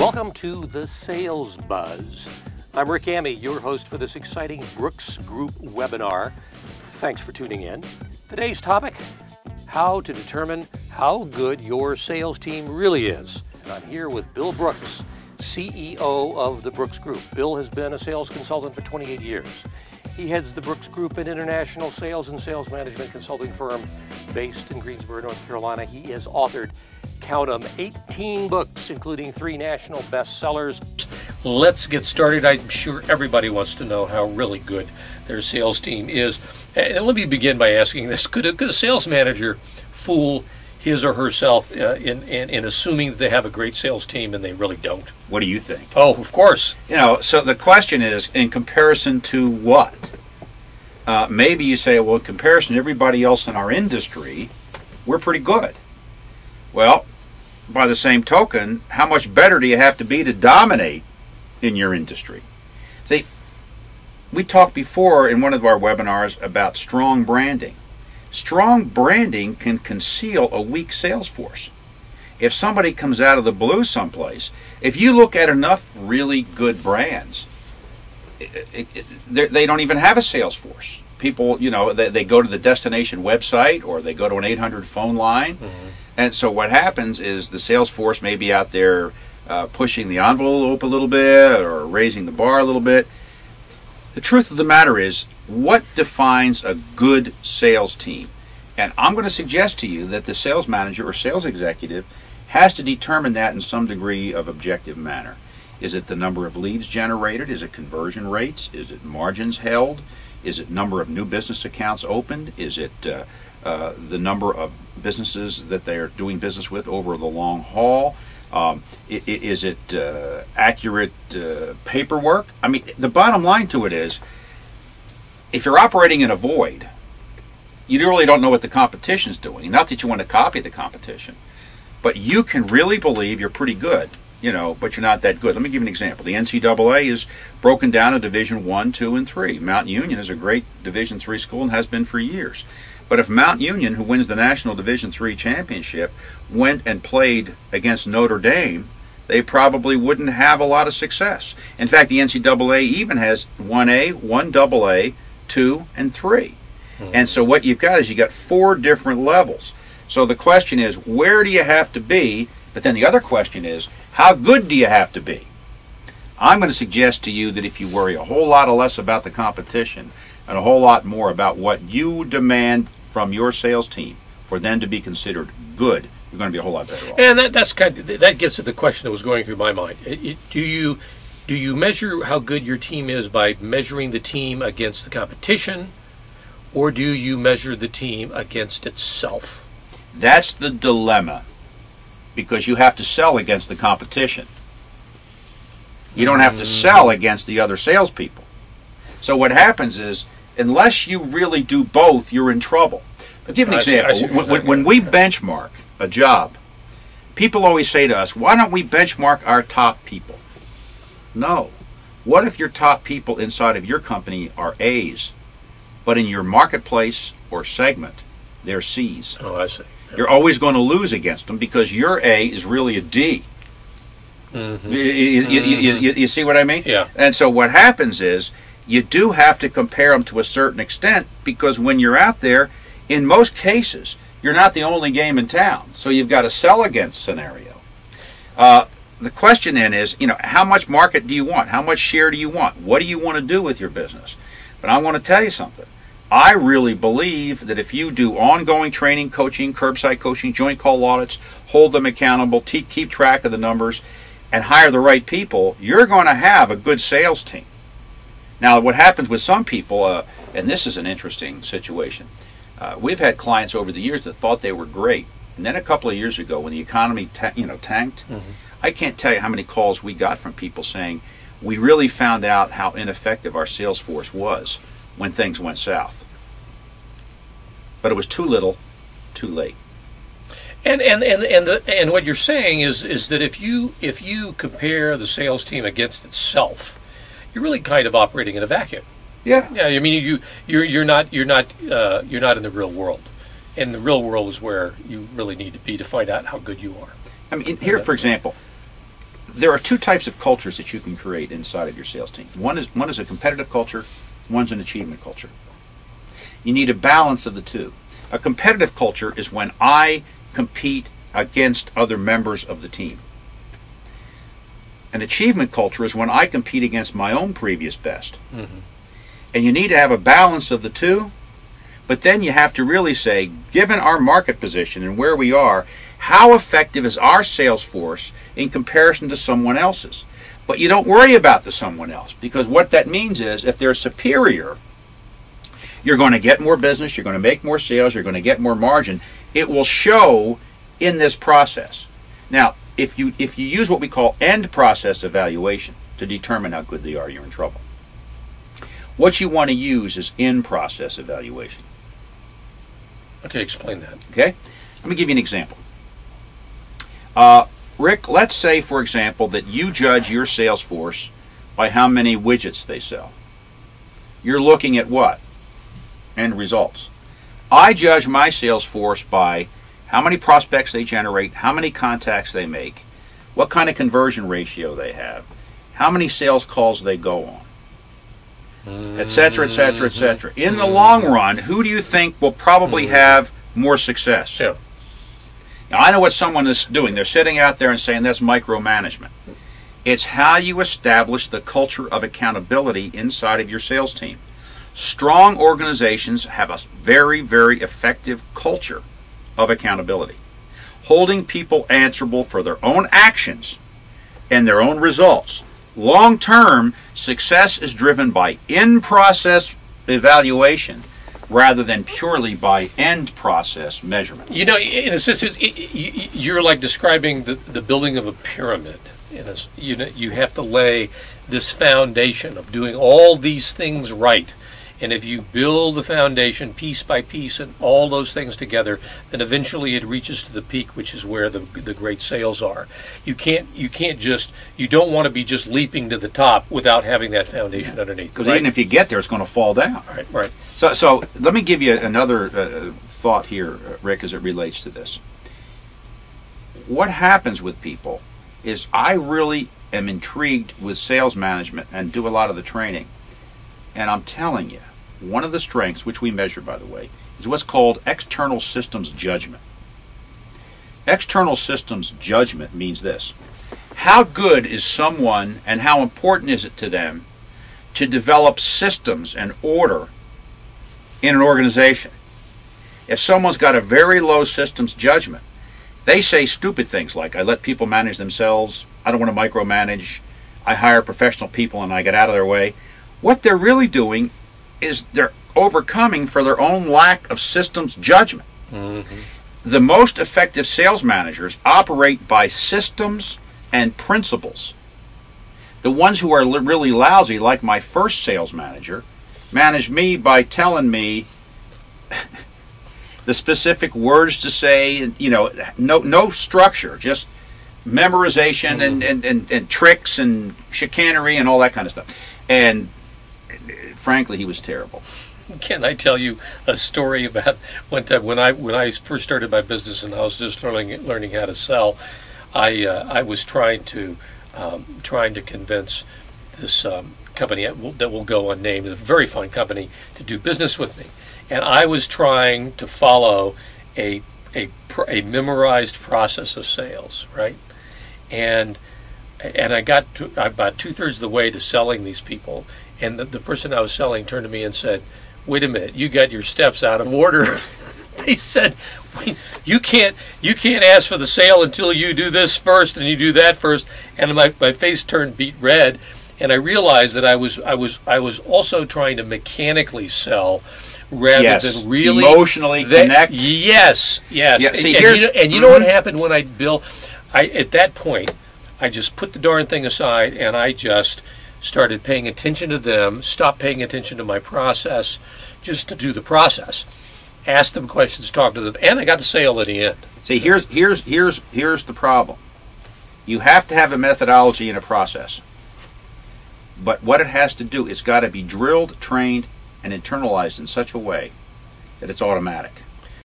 Welcome to the Sales Buzz. I'm Rick Ammey, your host for this exciting Brooks Group webinar. Thanks for tuning in. Today's topic, how to determine how good your sales team really is. And I'm here with Bill Brooks, CEO of the Brooks Group. Bill has been a sales consultant for 28 years. He heads the Brooks Group, an international sales and sales management consulting firm based in Greensboro, North Carolina. He has authored, count them, 18 books, including 3 national bestsellers. Let's get started. I'm sure everybody wants to know how really good their sales team is. And let me begin by asking this. Could a sales manager fool his or herself in assuming that they have a great sales team and they really don't? What do you think? Oh, of course. You know, so the question is, in comparison to what? Maybe you say, well, in comparison to everybody else in our industry, we're pretty good. Well, by the same token, how much better do you have to be to dominate in your industry? See, we talked before in one of our webinars about strong branding. Strong branding can conceal a weak sales force. If somebody comes out of the blue someplace, if you look at enough really good brands, they don't even have a sales force. People, you know, they go to the destination website or they go to an 800 phone line. Mm-hmm. And so what happens is the sales force may be out there pushing the envelope a little bit or raising the bar a little bit. The truth of the matter is, what defines a good sales team? And I'm going to suggest to you that the sales manager or sales executive has to determine that in some degree of objective manner. Is it the number of leads generated? Is it conversion rates? Is it margins held? Is it number of new business accounts opened? Is it the number of businesses that they are doing business with over the long haul? Is it accurate paperwork? I mean, the bottom line to it is, if you're operating in a void, you really don't know what the competition is doing. Not that you want to copy the competition, but you can really believe you're pretty good, you know, but you're not that good. Let me give you an example. The NCAA is broken down to Division I, II, and III. Mount Union is a great Division III school and has been for years. But if Mount Union, who wins the National Division III championship, went and played against Notre Dame, they probably wouldn't have a lot of success. In fact, the NCAA even has 1A, 1AA, 2, and 3. Mm-hmm. And so what you've got is you've got 4 different levels. So the question is, where do you have to be? But then the other question is, how good do you have to be? I'm going to suggest to you that if you worry a whole lot less about the competition and a whole lot more about what you demand from your sales team for them to be considered good, you're going to be a whole lot better off. And that gets to the question that was going through my mind. Do you measure how good your team is by measuring the team against the competition, or do you measure the team against itself? That's the dilemma, because you have to sell against the competition. You don't have to sell against the other salespeople. So what happens is, unless you really do both, you're in trouble. I'll give an example. When we benchmark a job, people always say to us, why don't we benchmark our top people? No. What if your top people inside of your company are A's, but in your marketplace or segment, they're C's? Oh, I see. Yeah. You're always going to lose against them because your A is really a D. Mm-hmm. You see what I mean? Yeah. And so what happens is, you do have to compare them to a certain extent, because when you're out there, in most cases, you're not the only game in town. So you've got a sell against scenario. The question then is, you know, how much market do you want? How much share do you want? What do you want to do with your business? But I want to tell you something. I really believe that if you do ongoing training, coaching, curbside coaching, joint call audits, hold them accountable, keep track of the numbers, and hire the right people, you're going to have a good sales team. Now, what happens with some people, and this is an interesting situation, we've had clients over the years that thought they were great, and then a couple of years ago, when the economy tanked, mm-hmm. I can't tell you how many calls we got from people saying, we really found out how ineffective our sales force was when things went south. But it was too little, too late. And what you're saying is that if you compare the sales team against itself, you're really kind of operating in a vacuum. Yeah. Yeah. I mean, you're not in the real world, and the real world is where you really need to be to find out how good you are. I mean, here, for example, there are two types of cultures that you can create inside of your sales team. One is a competitive culture, one's an achievement culture. You need a balance of the two. A competitive culture is when I compete against other members of the team. An achievement culture is when I compete against my own previous best. Mm-hmm. And you need to have a balance of the two, but then you have to really say, given our market position and where we are, how effective is our sales force in comparison to someone else's? But you don't worry about the someone else, because what that means is if they're superior, you're going to get more business, you're going to make more sales, you're going to get more margin. It will show in this process. Now, if you use what we call end process evaluation to determine how good they are, you're in trouble. What you want to use is in process evaluation. Okay, explain that. Okay, let me give you an example. Rick, let's say, for example, that you judge your sales force by how many widgets they sell. You're looking at what? End results. I judge my sales force by how many prospects they generate, how many contacts they make, what kind of conversion ratio they have, how many sales calls they go on, etc., etc., etc. In the long run, who do you think will probably have more success? Yeah. Now, I know what someone is doing. They're sitting out there and saying that's micromanagement. It's how you establish the culture of accountability inside of your sales team. Strong organizations have a very, very effective culture of accountability, holding people answerable for their own actions and their own results. Long-term, success is driven by in-process evaluation rather than purely by end-process measurement. You know, in a sense, you're like describing the building of a pyramid. You have to lay this foundation of doing all these things right. And if you build the foundation piece by piece and all those things together, then eventually it reaches to the peak, which is where the great sales are. You don't want to be just leaping to the top without having that foundation underneath. Because even if you get there, it's going to fall down. Right. So let me give you another thought here, Rick, as it relates to this. What happens with people is I really am intrigued with sales management and do a lot of the training. And I'm telling you, one of the strengths, which we measure, by the way, is what's called external systems judgment. External systems judgment means this. How good is someone and how important is it to them to develop systems and order in an organization? If someone's got a very low systems judgment, they say stupid things like, I let people manage themselves, I don't want to micromanage, I hire professional people and I get out of their way. What they're really doing is they're overcoming for their own lack of systems judgment. Mm-hmm. The most effective sales managers operate by systems and principles. The ones who are really lousy, like my first sales manager, manage me by telling me the specific words to say, and no structure, just memorization and tricks and chicanery and all that kind of stuff. And frankly, he was terrible. Can I tell you a story about one time when I first started my business and I was just learning how to sell? I was trying to convince this company that will go unnamed, a very fine company, to do business with me, and I was trying to follow a memorized process of sales, right? And I got to about 2/3 of the way to selling these people. And the person I was selling turned to me and said, wait a minute, you got your steps out of order. They said, you can't ask for the sale until you do this first and you do that first. And my face turned beet red, and I realized that I was also trying to mechanically sell rather than really emotionally connect. Yes. Yeah, see, you know what happened when at that point, I just put the darn thing aside and I just started paying attention to them, stopped paying attention to my process, just to do the process. Ask them questions, talk to them, and I got the sale at the end. See, here's the problem. You have to have a methodology and a process. But what it has to do, it's got to be drilled, trained, and internalized in such a way that it's automatic.